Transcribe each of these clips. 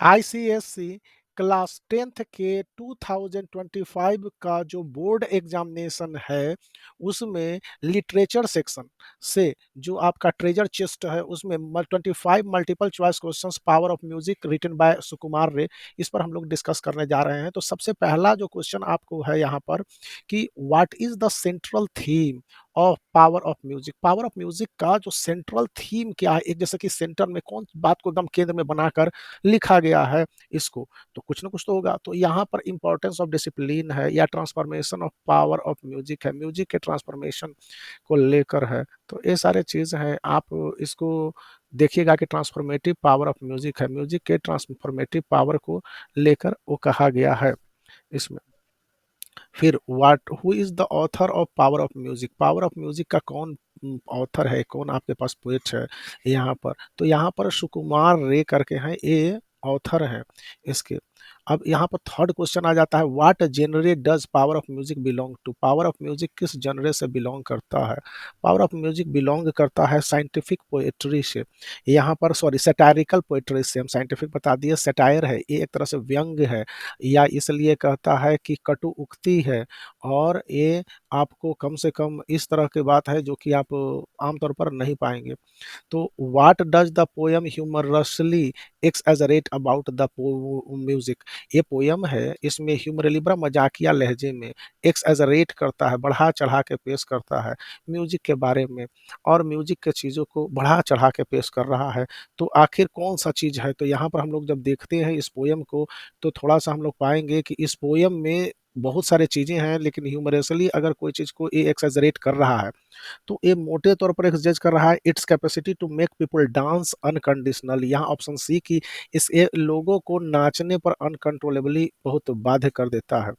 ICSC class 10th के 2025 का जो बोर्ड एग्जामिनेशन है, उसमें लिटरेचर सेक्शन से जो आपका ट्रेजर चेस्ट है, उसमें 25 multiple choice questions power of music written by Sukumar Ray, इस पर हम लोग डिस्कस करने जा रहे हैं। तो सबसे पहला जो क्वेश्चन आपको है यहाँ पर कि what is the central theme of power of music. Power of music का जो सेंट्रल थीम क्या है, एक जैसे कि सेंटर में कौन बात को एकदम केंद्र में बनाकर लिखा गया है इसको, तो कुछ ना कुछ तो होगा। तो यहाँ पर इंपॉर्टेंस ऑफ डिसिप्लिन है या transformation of power of music है, म्यूजिक के ट्रांसफॉर्मेशन को लेकर है। तो ये सारे चीज हैं, आप इसको देखिएगा कि ट्रांसफॉर्मेटिव पावर ऑफ म्यूजिक है, म्यूजिक के ट्रांसफॉर्मेटिव पावर को लेकर वो कहा गया है इसमें। फिर what who is the author of power of music, power of music का कौन ऑथर है, कौन आपके पास पोएट है यहाँ पर। तो यहाँ पर सुकुमार रे करके हैं, ये ऑथर हैं इसके। अब यहाँ पर थर्ड क्वेश्चन आ जाता है, what genre does power of music belong to. Power of music किस जनरे से बिलोंग करता है। पावर ऑफ म्यूजिक बिलोंग करता है साइंटिफिक पोएट्री से, यहाँ पर सॉरी सैटारिकल पोएट्री से। हम साइंटिफिक बता दिए, सैटायर है ये, एक तरह से व्यंग है, या इसलिए कहता है कि कटु उक्ति है, और ये आपको कम से कम इस तरह की बात है जो कि आप आमतौर पर नहीं पाएंगे। तो what does the poem humorously exaggerate about the music. ये पोयम है, इसमें ह्यूमरली बड़ा मजाकिया लहजे में एक्सएजरेट करता है, बढ़ा चढ़ा के पेश करता है म्यूजिक के बारे में, और म्यूजिक के चीज़ों को बढ़ा चढ़ा के पेश कर रहा है। तो आखिर कौन सा चीज़ है। तो यहाँ पर हम लोग जब देखते हैं इस पोयम को, तो थोड़ा सा हम लोग पाएंगे कि इस पोयम में बहुत सारे चीजें हैं, लेकिन ह्यूमरसली अगर कोई चीज को ये एक्सैजरेट कर रहा है, तो ये मोटे तौर पर जज कर रहा है it's capacity to make people dance unconditional. यहाँ ऑप्शन सी की इस ये लोगों को नाचने पर अनकंट्रोलेबली बहुत बाध्य कर देता है,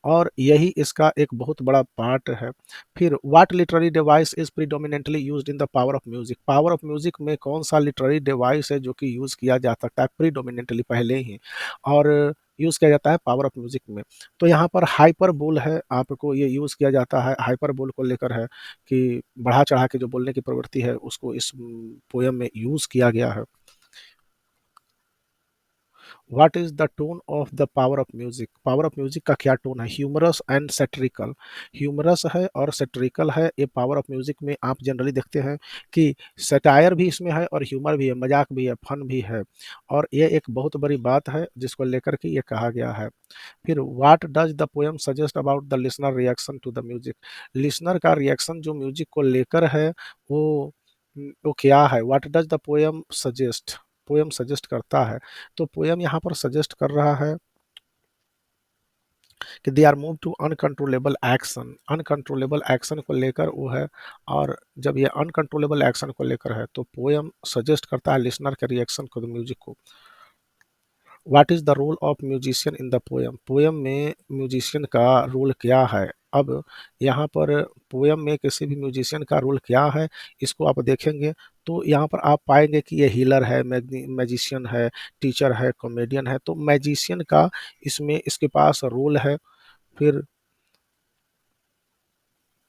और यही इसका एक बहुत बड़ा पार्ट है। फिर what literary device is predominantly used in the power of music. Power of music में कौन सा लिटरेरी डिवाइस है जो कि यूज किया जा सकता है प्रीडोमिनेंटली पहले ही, और यूज किया जाता है पावर ऑफ म्यूजिक में। तो यहाँ पर हाइपरबोल है, आपको ये यूज किया जाता है, हाइपरबोल को लेकर है कि बढ़ा चढ़ा के जो बोलने की प्रवृत्ति है उसको इस पोयम में यूज किया गया है। What is the tone of the power of music. Power of music का क्या टोन है, ह्यूमरस एंड सेट्रिकल। ह्यूमरस है और सेट्रिकल है। ये पावर ऑफ म्यूजिक में आप जनरली देखते हैं कि सटायर भी इसमें है, और ह्यूमर भी है, मजाक भी है, फन भी है, और ये एक बहुत बड़ी बात है जिसको लेकर के ये कहा गया है। फिर what does the poem suggest about the listener reaction to the music. Listener का रिएक्शन जो म्यूजिक को लेकर है, वो वो क्या है। What does the poem suggest, poem suggest करता है। तो पोएम यहाँ पर सजेस्ट कर रहा है कि they are move to uncontrollable action. Uncontrollable action को लेकर वो है, और जब ये अनकंट्रोलेबल एक्शन को लेकर है तो पोएम सजेस्ट करता है लिसनर के रिएक्शन को, म्यूजिक को। What is the role of musician in the poem. Poem में म्यूजिशियन का रोल क्या है। अब यहाँ पर पोएम में किसी भी म्यूजिशियन का रोल क्या है, इसको आप देखेंगे तो यहाँ पर आप पाएंगे कि ये हीलर है, मैजिशियन है, टीचर है, कॉमेडियन है। तो मैजिशियन का इसमें इसके पास रोल है। फिर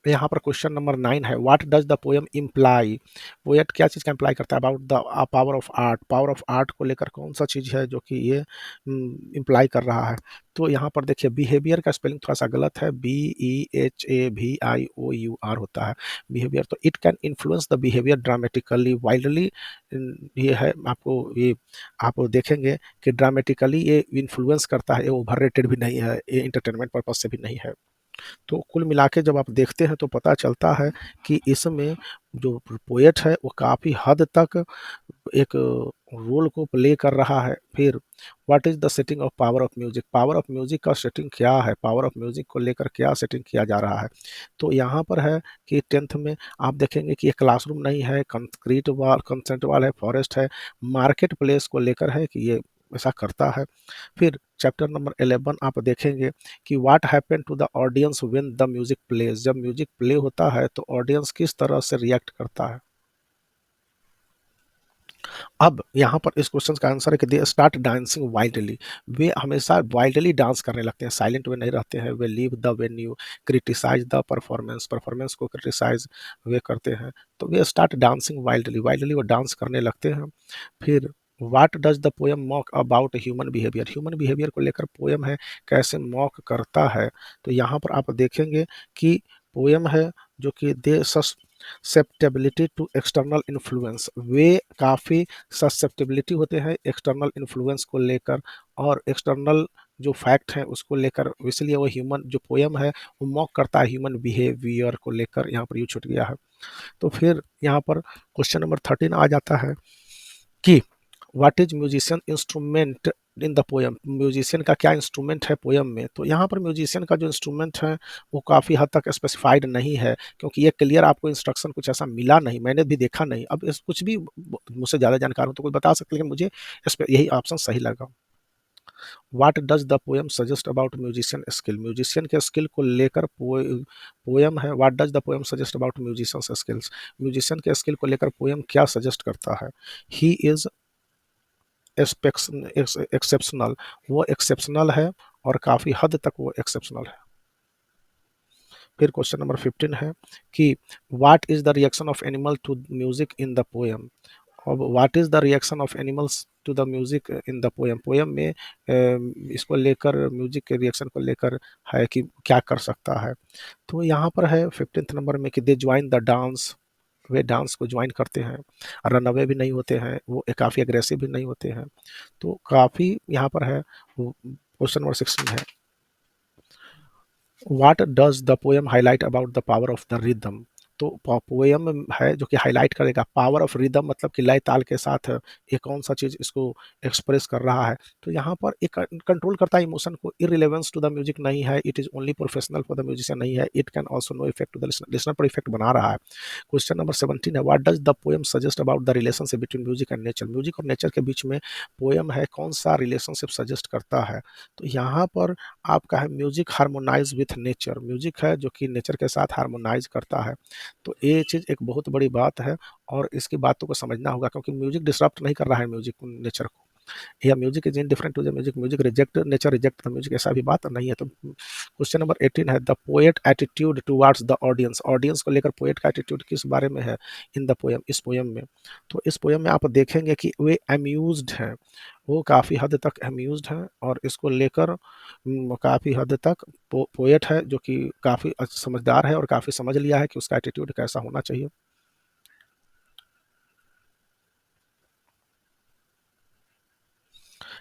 यहाँ पर क्वेश्चन नंबर 9 है, what does the poem imply. Poet क्या चीज़ का इम्प्लाई करता है about the power of art. Power of art को लेकर कौन सा चीज़ है जो कि ये इम्प्लाई कर रहा है। तो यहाँ पर देखिए, बिहेवियर का स्पेलिंग थोड़ा सा गलत है, BEHAVIOUR होता है बिहेवियर। तो it can influence the behaviour dramatically wildly, ये है आपको, ये आप देखेंगे कि ड्रामेटिकली ये इन्फ्लुएंस करता है, ये ओवर रेटेड भी नहीं है, ये इंटरटेनमेंट पर्पज से भी नहीं है। तो कुल मिला के जब आप देखते हैं तो पता चलता है कि इसमें जो पोएट है वो काफ़ी हद तक एक रोल को प्ले कर रहा है। फिर what is the setting of power of music. Power of music का सेटिंग क्या है, पावर ऑफ म्यूजिक को लेकर क्या सेटिंग किया जा रहा है। तो यहाँ पर है कि 10th में आप देखेंगे कि ये क्लासरूम नहीं है, कंक्रीट वाल, कंसेंट वाल है, फॉरेस्ट है, मार्केट प्लेस को लेकर है कि ये ऐसा करता है। फिर चैप्टर नंबर 11 आप देखेंगे कि what happen to the audience when the music plays. जब म्यूजिक प्ले होता है तो ऑडियंस किस तरह से रिएक्ट करता है। अब यहाँ पर इस क्वेश्चन का आंसर है कि दे स्टार्ट डांसिंग वाइल्डली। वे हमेशा वाइल्डली डांस करने लगते हैं, साइलेंट वे नहीं रहते हैं। वे leave the venue, criticise the performance, performance को क्रिटिसाइज वे करते हैं। तो वे स्टार्ट डांसिंग वाइल्डली, वाइल्डली वो डांस करने लगते हैं। फिर what does the poem mock about human behaviour, human behaviour को लेकर पोयम है कैसे मॉक करता है। तो यहाँ पर आप देखेंगे कि पोयम है जो कि दे ससेप्टेबिलिटी टू एक्सटर्नल इन्फ्लुएंस, वे काफ़ी ससेप्टेबिलिटी होते हैं एक्सटर्नल इन्फ्लुएंस को लेकर और एक्सटर्नल जो फैक्ट हैं उसको लेकर, इसलिए वो ह्यूमन जो पोयम है वो मॉक करता है ह्यूमन बिहेवियर को लेकर। यहाँ पर यू छूट गया है। तो फिर यहाँ पर क्वेश्चन नंबर 13 आ जाता है कि what is musician instrument in the poem, musician का क्या इंस्ट्रूमेंट है पोयम में। तो यहाँ पर म्यूजिशियन का जो इंस्ट्रूमेंट है वो काफ़ी हद तक स्पेसिफाइड नहीं है, क्योंकि ये क्लियर आपको इंस्ट्रक्शन कुछ ऐसा मिला नहीं, मैंने भी देखा नहीं। अब इस कुछ भी मुझसे ज़्यादा जानकार हो तो कोई बता सकते, लेकिन मुझे इस पे यही ऑप्शन सही लगा। What does the poem suggest about musician skill, musician के स्किल को लेकर पोयम है। What does the poem suggest about musician skills, musician के स्किल को लेकर पोयम क्या सजेस्ट करता है। ही इज एक्सेप्शनल, वो एक्सेप्शनल है और काफ़ी हद तक वो एक्सेप्शनल है। फिर क्वेश्चन नंबर 15 है कि what is the reaction of animal to music in the poem. अब what is the reaction of animals to the music in the poem, poem में इसको लेकर म्यूजिक के रिएक्शन को लेकर है कि क्या कर सकता है। तो यहाँ पर है 15th नंबर में कि they join the dance, way dance को ज्वाइन करते हैं, रन अवे भी नहीं होते हैं, वो काफ़ी अग्रेसिव भी नहीं होते हैं। तो काफ़ी यहाँ पर है। क्वेश्चन नंबर 16 है what does the poem highlight about the power of the rhythm. तो पोएम है जो कि हाईलाइट करेगा पावर ऑफ रिदम, मतलब कि लय ताल के साथ ये कौन सा चीज़ इसको एक्सप्रेस कर रहा है। तो यहाँ पर एक कंट्रोल करता है इमोशन को, इरिलेवेंस टू द म्यूजिक नहीं है, it is only professional for the musician नहीं है, it can also no effect to the listener, listener पर इफेक्ट बना रहा है। क्वेश्चन नंबर 17 है what does the poem suggest about the relationship between music and nature, music और nature के बीच में पोएम है कौन सा रिलेशनशिप सजेस्ट करता है। तो यहाँ पर आपका है music harmonise with nature, music है जो कि नेचर के साथ हार्मोनाइज करता है। तो ये चीज़ एक बहुत बड़ी बात है और इसकी बातों को समझना होगा, क्योंकि म्यूजिक डिसरप्ट नहीं कर रहा है म्यूजिक नेचर को, या music is indifferent to the music, music reject nature reject the music, ऐसा भी बात नहीं है। तो क्वेश्चन नंबर 18 है the poet attitude towards the audience, audience को लेकर पोएट का एटीट्यूड किस बारे में है इन द पोएम, इस पोएम में। तो इस पोएम में आप देखेंगे कि वे अम्यूज्ड हैं, वो काफ़ी हद तक अम्यूज्ड हैं और इसको लेकर काफ़ी हद तक पोएट है जो कि काफ़ी समझदार है और काफ़ी समझ लिया है कि उसका एटीट्यूड कैसा होना चाहिए।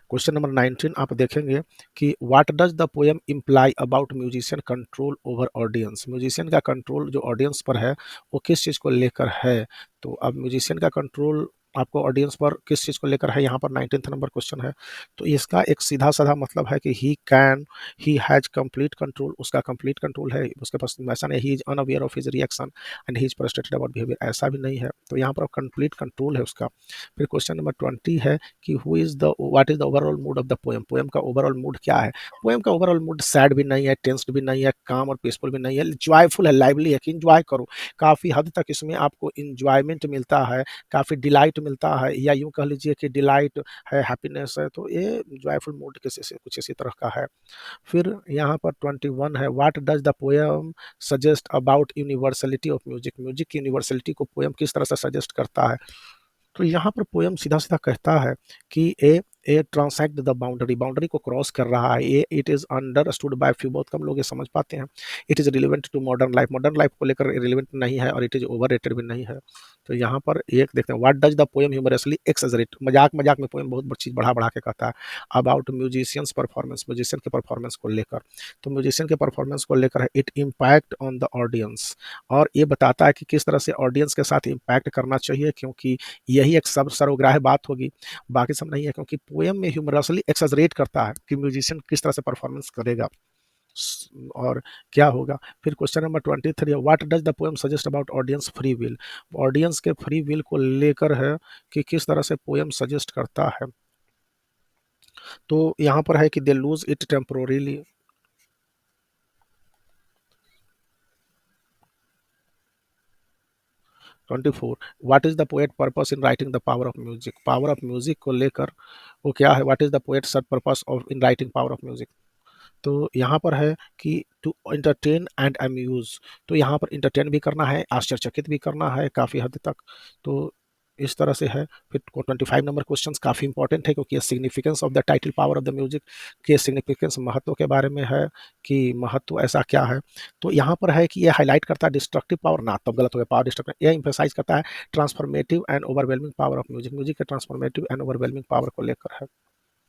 क्वेश्चन नंबर 19 आप देखेंगे कि what does the poem imply about musician control over audience, musician का कंट्रोल जो ऑडियंस पर है वो किस चीज़ को लेकर है। तो अब म्यूजिशियन का कंट्रोल आपको ऑडियंस पर किस चीज़ को लेकर है, यहाँ पर 19th नंबर क्वेश्चन है। तो इसका एक सीधा साधा मतलब है कि ही हैज कंप्लीट कंट्रोल, उसका कंप्लीट कंट्रोल है उसके पास, ऐसा नहीं he is unaware of his reaction and he is frustrated about behaviour, ऐसा भी नहीं है। तो यहाँ पर कंप्लीट कंट्रोल है उसका। फिर क्वेश्चन नंबर 20 है कि who is the what is the overall mood off the poem, poem का ओवरऑल मूड क्या है। पोएम का ओवरऑल मूड सैड भी नहीं है, टेंस्ड भी नहीं है, काम और पीसफुल भी नहीं है, जॉयफुल है, लाइवली है कि इंजॉय करो, काफ़ी हद तक इसमें आपको इंजॉयमेंट मिलता है, काफ़ी डिलाइट मिलता है, या यूँ कह लीजिए कि डिलाइट है, हैप्पीनेस है। तो ये जॉयफुल मूड किसी से कुछ इसी तरह का है। फिर यहाँ पर 21 है what does the poem suggest about universality of music, music की यूनिवर्सलिटी को पोएम किस तरह से सजेस्ट करता है। तो यहाँ पर पोयम सीधा-सीधा कहता है कि a transect the boundary, boundary को क्रॉस कर रहा है। ये it is understood by few, बहुत कम लोग ये समझ पाते हैं। It is relevant to modern life को लेकर रिलेवेंट नहीं है और इट इज़ ओवररेटेड भी नहीं है। तो यहाँ पर एक देखते हैं what does the poem humorously exaggerate, मज़ाक-मज़ाक में पोएम बहुत बड़ी चीज़ बढ़ा-बढ़ा के कहता है अबाउट म्यूजिशियंस परफॉर्मेंस, म्यूजिशियन के परफॉर्मेंस को लेकर। तो म्यूजिशियन के परफॉर्मेंस को लेकर है it impact on the audience, और ये बताता है कि किस तरह से ऑडियंस के साथ इम्पैक्ट करना चाहिए, क्योंकि यही एक सब सर्वग्राह्य बात होगी, बाकी सब नहीं है। क्योंकि पोएम में ह्यूमरसली एक्सैजरेट करता है कि म्यूजिशियन किस तरह से परफॉर्मेंस करेगा और क्या होगा। फिर क्वेश्चन नंबर 23 है what does the poem suggest about audience free will, audience के फ्री विल को लेकर है कि किस तरह से पोएम सजेस्ट करता है। तो यहाँ पर है कि they lose it temporarily, 24 what is the poet purpose in writing the power of music, power of music को लेकर वो क्या है, व्हाट इज द पोएट सट purpose of in writing power of music. तो यहाँ पर है कि टू एंटरटेन एंड अम्यूज, तो यहाँ पर इंटरटेन भी करना है, आश्चर्यचकित भी करना है काफ़ी हद तक। तो इस तरह से है। फिर 25 नंबर क्वेश्चन काफ़ी इंपॉर्टेंट है, क्योंकि ये significance of the title power of the music के सिग्निफिकेंस महत्व के बारे में है कि महत्व ऐसा क्या है। तो यहाँ पर है कि ये हाईलाइट करता है डिस्ट्रक्टिव पावर, ना तब गलत हो गया, पावर डिस्ट्रक्टिव, ये इंफेसाइज करता है transformative and overwhelming power of music, music के ट्रांसफॉर्मेटिव एंड ओवरवेलमिंग पावर को लेकर है।